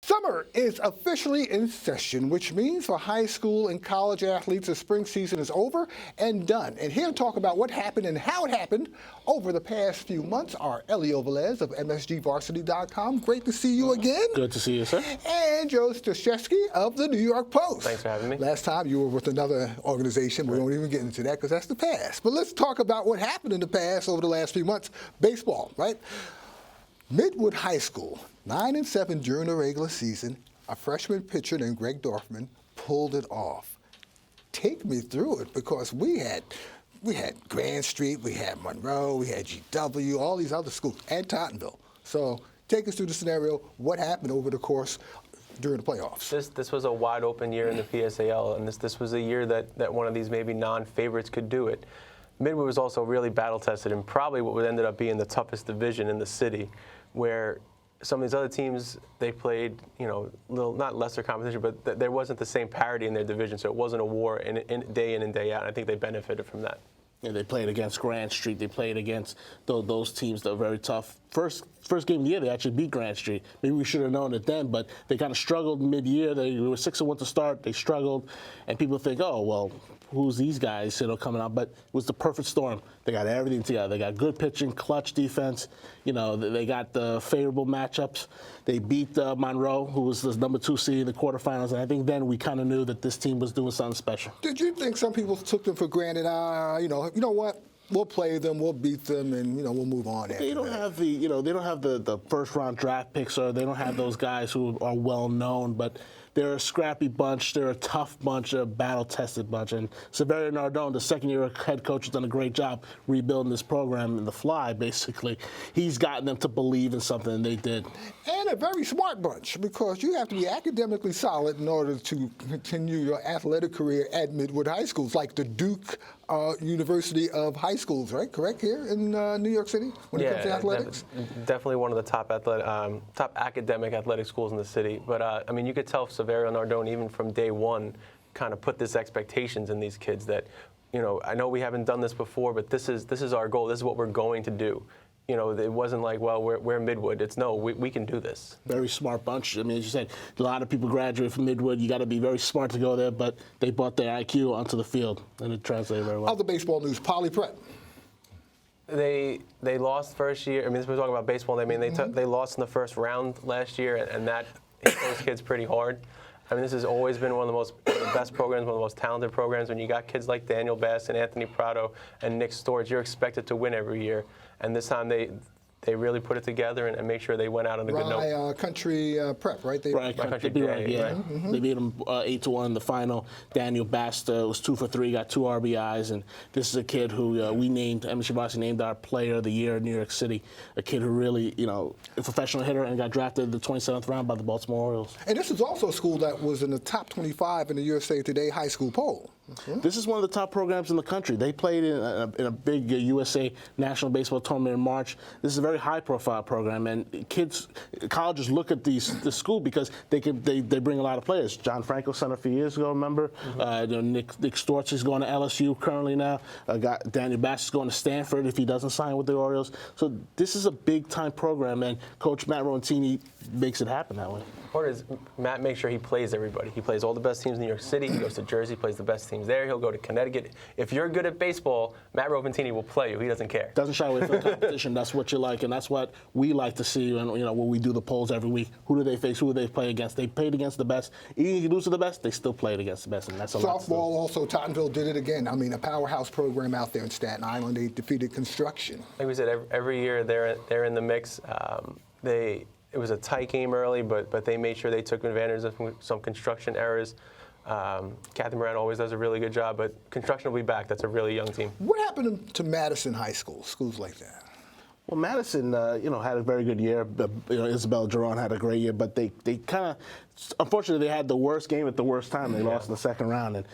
Summer is officially in session, which means for high school and college athletes, the spring season is over and done. And here to talk about what happened and how it happened over the past few months are Elio Velez of MSGVarsity.com. Great to see you again. Good to see you, sir. And Joe Staszewski of the New York Post. Thanks for having me. Last time you were with another organization. We won't even get into that because that's the past. But let's talk about what happened in the past over the last few months. Baseball, right? Midwood High School, 9-7 during the regular season. A freshman pitcher named Greg Dorfman pulled it off. Take me through it, because we had Grand Street, we had Monroe, we had GW, all these other schools, and Tottenville. So take us through the scenario. What happened over the course during the playoffs? This was a wide open year in the PSAL, and this was a year that one of these maybe non-favorites could do it. Midwood was also really battle tested in probably what ended up being the toughest division in the city, where some of these other teams, they played, not lesser competition, but there wasn't the same parity in their division, so it wasn't a war day in and day out. And I think they benefited from that. Yeah, they played against Grand Street. They played against those teams that were very tough. First game of the year, they actually beat Grand Street. Maybe we should have known it then, but they kind of struggled mid-year. They were 6-1 to start. They struggled, and people think, oh, well, who's these guys coming out? But it was the perfect storm. They got everything together. They got good pitching, clutch defense. They got the favorable matchups. They beat Monroe, who was the number 2 seed in the quarterfinals, and I think then we kind of knew that this team was doing something special. Did you think some people took them for granted? You know what? We'll play them, we'll beat them, and we'll move on. They don't have the first round draft picks, or they don't have those guys who are well known, but they're a scrappy bunch. They're a tough bunch, a battle-tested bunch. And Severio Nardone, the second-year head coach, has done a great job rebuilding this program in the fly, basically. He's gotten them to believe in something, and they did. And a very smart bunch, because you have to be academically solid in order to continue your athletic career at Midwood High Schools, like the Duke University of High Schools, right? Correct, here in New York City when it comes to athletics? Definitely one of the top academic athletic schools in the city. But, you could tell Severio Nardone, even from day one, kind of put this expectations in these kids that, I know we haven't done this before, but this is our goal. This is what we're going to do. It wasn't like, well, we're Midwood. It's no, we can do this. Very smart bunch. As you said, a lot of people graduate from Midwood. You got to be very smart to go there, but they brought their IQ onto the field, and it translated very well. Other baseball news, Poly Prep. They lost first year. We're talking about baseball. They lost in the first round last year, and that hit those kids pretty hard. This has always been one of the best programs, one of the most talented programs. When you got kids like Daniel Bass and Anthony Prado and Nick Storch, you're expected to win every year. And this time they really put it together and make sure they went out on a good note. Country Prep, right? Country Day, yeah. Right? Mm-hmm. They beat them 8-1 in the final. Daniel Bass was 2 for 3, got 2 RBIs, and this is a kid who MSG Varsity named our Player of the Year in New York City. A kid who really, a professional hitter, and got drafted in the 27th round by the Baltimore Orioles. And this is also a school that was in the top 25 in the USA Today high school poll. Mm-hmm. This is one of the top programs in the country. They played in a big USA National Baseball Tournament in March. This is a very high-profile program, and colleges look at this school because they bring a lot of players. John Franco signed a few years ago, remember? Mm-hmm. Nick Storch is going to LSU currently now. Daniel Bass is going to Stanford if he doesn't sign with the Orioles. So this is a big-time program, and Coach Matt Rontini makes it happen that way. Matt makes sure he plays everybody. He plays all the best teams in New York City. He goes to Jersey, plays the best teams there. He'll go to Connecticut. If you're good at baseball, Matt Rontini will play you. He doesn't care. Doesn't shy away from the competition. That's what you like, and that's what we like to see. When we do the polls every week, who do they face? Who do they play against? They played against the best. Even if you lose to the best, they still played against the best, and that's a lot. Softball also, Tottenville did it again. A powerhouse program out there in Staten Island. They defeated Construction. Like we said, every year they're in the mix. It was a tight game early, but they made sure they took advantage of some construction errors. Kathy Moran always does a really good job, but Construction will be back. That's a really young team. What happened to Madison High School, schools like that? Well, Madison, had a very good year. Isabel Giron had a great year, but they kind of, unfortunately, they had the worst game at the worst time. They lost in the second round, and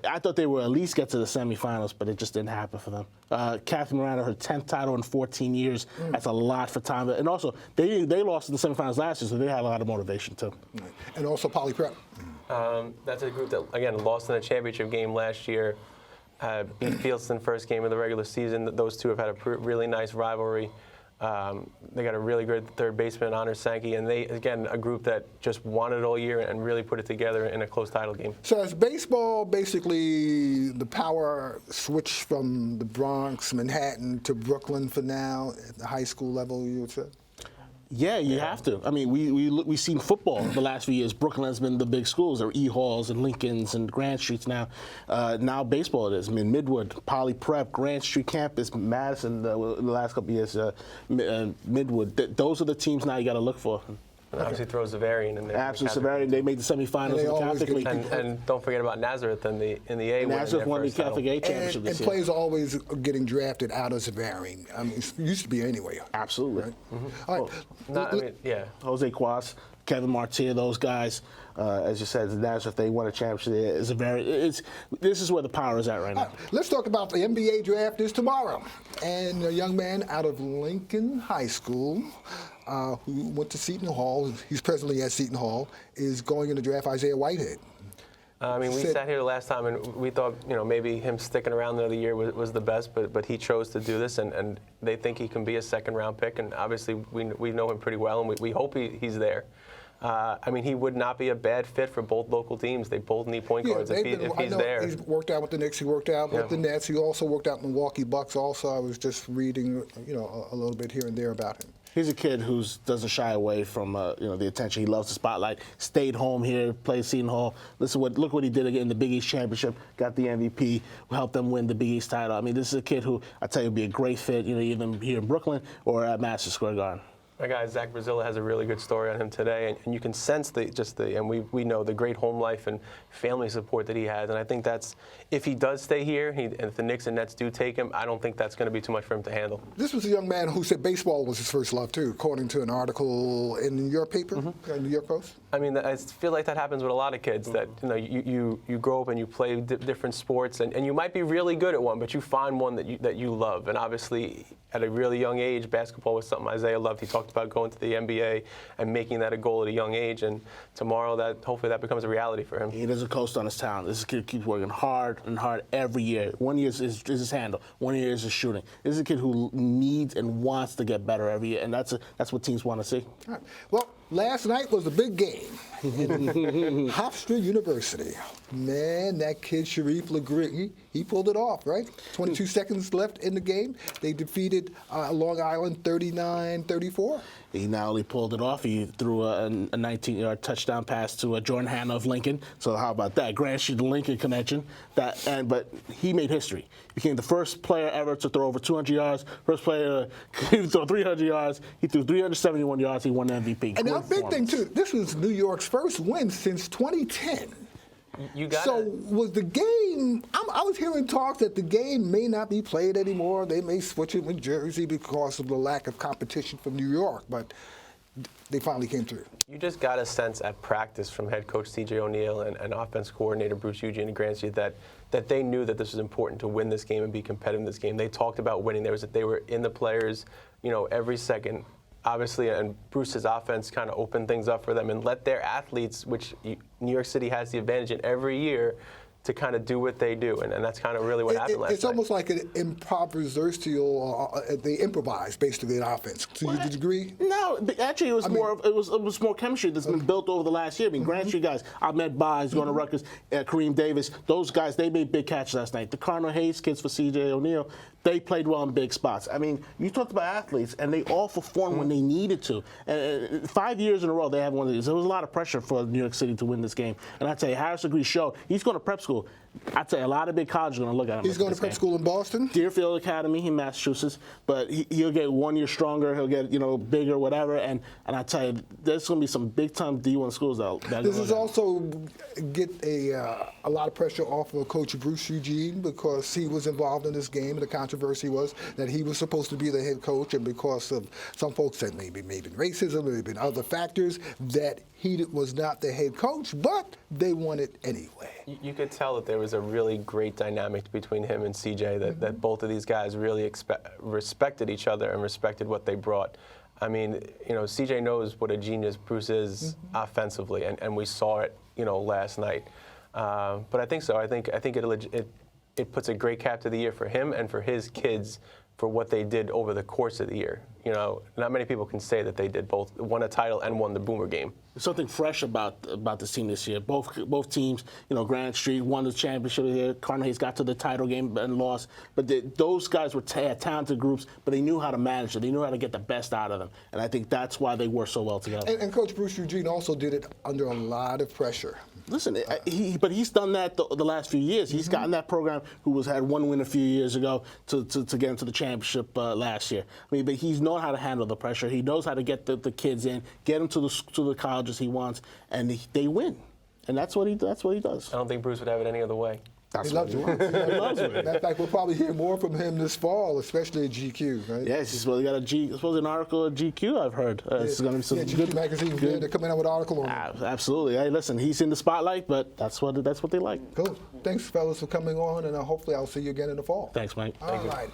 I thought they would at least get to the semifinals, but it just didn't happen for them. Kathy Moran, her 10th title in 14 years. That's a lot for time. And also, they lost in the semifinals last year, so they had a lot of motivation too. And also Poly Prep. That's a group that, again, lost in a championship game last year. Beat Fieldston first game of the regular season. Those two have had a really nice rivalry. They got a really good third baseman, Honor Sankey, and they, again, a group that just won it all year and really put it together in a close title game. So is baseball basically the power switch from the Bronx, Manhattan to Brooklyn for now at the high school level, you would say? Yeah, you have to. I mean, we've seen football the last few years. Brooklyn has been the big schools. There are E Halls and Lincolns and Grand Streets now. Now baseball it is. I mean, Midwood, Poly Prep, Grand Street Campus, Madison. The last couple of years, Midwood. Those are the teams now you got to look for. And obviously throws Zavarian in there. Absolutely, Zavarian. They made the semifinals in the Catholic League. And don't forget about Nazareth in the A. Nazareth won the Catholic A championship this and year. players are always getting drafted out of Zavarian. I mean, it used to be anyway. Absolutely. Right? Oh, All right. Jose Quas, Kevin Martir, those guys, as you said, Nazareth, they won a championship. This is where the power is at right now. Let's talk about the NBA draft is tomorrow. And a young man out of Lincoln High School who went to Seton Hall, he's presently at Seton Hall, is going in the draft, Isaiah Whitehead. I mean, we sat here the last time and we thought, maybe him sticking around another year was the best, but he chose to do this, and they think he can be a second-round pick, and obviously we know him pretty well, and we hope he's there. I mean, he would not be a bad fit for both local teams. They both need point guards if he's there. He's worked out with the Knicks. He worked out with the Nets. He also worked out with the Milwaukee Bucks. Also, I was just reading, a little bit here and there about him. He's a kid who doesn't shy away from the attention. He loves the spotlight. Stayed home here, played Seton Hall. Look what he did again in the Big East Championship. Got the MVP. Helped them win the Big East title. I mean, this is a kid who I tell you would be a great fit. Even here in Brooklyn or at Madison Square Garden. My guy Zach Brazilla has a really good story on him today, and you can sense and we know the great home life and family support that he has, and I think that's, if he does stay here, and if the Knicks and Nets do take him, I don't think that's going to be too much for him to handle. This was a young man who said baseball was his first love too, according to an article in your paper, New York Post. I mean, I feel like that happens with a lot of kids, that you grow up and you play different sports, and you might be really good at one, but you find one that you love, and obviously at a really young age, basketball was something Isaiah loved. He talked about going to the NBA and making that a goal at a young age, and tomorrow hopefully that becomes a reality for him. He doesn't coast on his talent. This kid keeps working hard and hard every year. 1 year is his handle. 1 year is his shooting. This is a kid who needs and wants to get better every year, and that's what teams want to see. All right. Well, last night was a big game in Hofstra University. Man, that kid Sharif Legree, he pulled it off, right? 22 seconds left in the game. They defeated Long Island 39-34. He not only pulled it off, he threw a 19-yard touchdown pass to Jordan Hanna of Lincoln. So how about that? Grand Street to Lincoln connection. But he made history. He became the first player ever to throw over 200 yards. First player to throw 300 yards. He threw 371 yards. He won the MVP. And now, big thing too. This was New York's first win since 2010. Was the game? I was hearing talk that the game may not be played anymore. They may switch it with Jersey because of the lack of competition from New York. But they finally came through. You just got a sense at practice from head coach C.J. O'Neal and offense coordinator Bruce Eugene and Grand Street that they knew that this was important to win this game and be competitive in this game. They talked about winning. They were in the players, every second. Obviously, and Bruce's offense kind of opened things up for them and let their athletes, which New York City has the advantage in every year, to kind of do what they do, and that's kind of really what happened last night. It's almost like an improvisational. They improvised basically an offense. So you agree? No, actually, it was more chemistry that's been built over the last year. I mean, Grand Street guys, Ahmed Baez going to Rutgers, Kareem Davis, those guys, they made big catches last night. The Cardinal Hayes kids for C.J. O'Neal, they played well in big spots. I mean, you talked about athletes, and they all performed when they needed to. And 5 years in a row, they have one of these. There was a lot of pressure for New York City to win this game. And I tell you, Harris Legree showed he's going to prep school. I tell you, a lot of big colleges are going to look at him. He's going to prep school in Boston? Deerfield Academy in Massachusetts. But he'll get 1 year stronger. He'll get, bigger, whatever. And I tell you, there's going to be some big-time D1 schools that This is also get a lot of pressure off of Coach Bruce Eugene because he was involved in this game, and the controversy was that he was supposed to be the head coach, and because of some folks said maybe racism, maybe other factors, that he was not the head coach, but they won it anyway. You could tell that there was a really great dynamic between him and CJ, that both of these guys really respected each other and respected what they brought. I mean, CJ knows what a genius Bruce is offensively, and we saw it, last night. But I think so. I think it puts a great cap to the year for him and for his kids for what they did over the course of the year. You know, not many people can say that they did both, won a title and won the Boomer game. There's something fresh about this team this year. Both teams, you know, Grand Street won the championship here. Cardinal Hayes got to the title game and lost. But those guys had talented groups, but they knew how to manage it. They knew how to get the best out of them. And I think that's why they work so well together. And Coach Bruce Eugene also did it under a lot of pressure. Listen, but he's done that the last few years. He's gotten that program, who had one win a few years ago, to get into the championship last year. I mean, but he's known how to handle the pressure. He knows how to get the kids in, get them to the colleges he wants, and they win. And that's what he does. I don't think Bruce would have it any other way. He loves it. He loves it. Matter of fact, we'll probably hear more from him this fall, especially at GQ, right? Yes, he's got an article at GQ, I've heard. It's going to be some GQ magazine. They're coming out with an article on it. Absolutely. Hey, listen, he's in the spotlight, but that's what they like. Cool. Thanks, fellas, for coming on, and hopefully I'll see you again in the fall. Thanks, Mike. All right.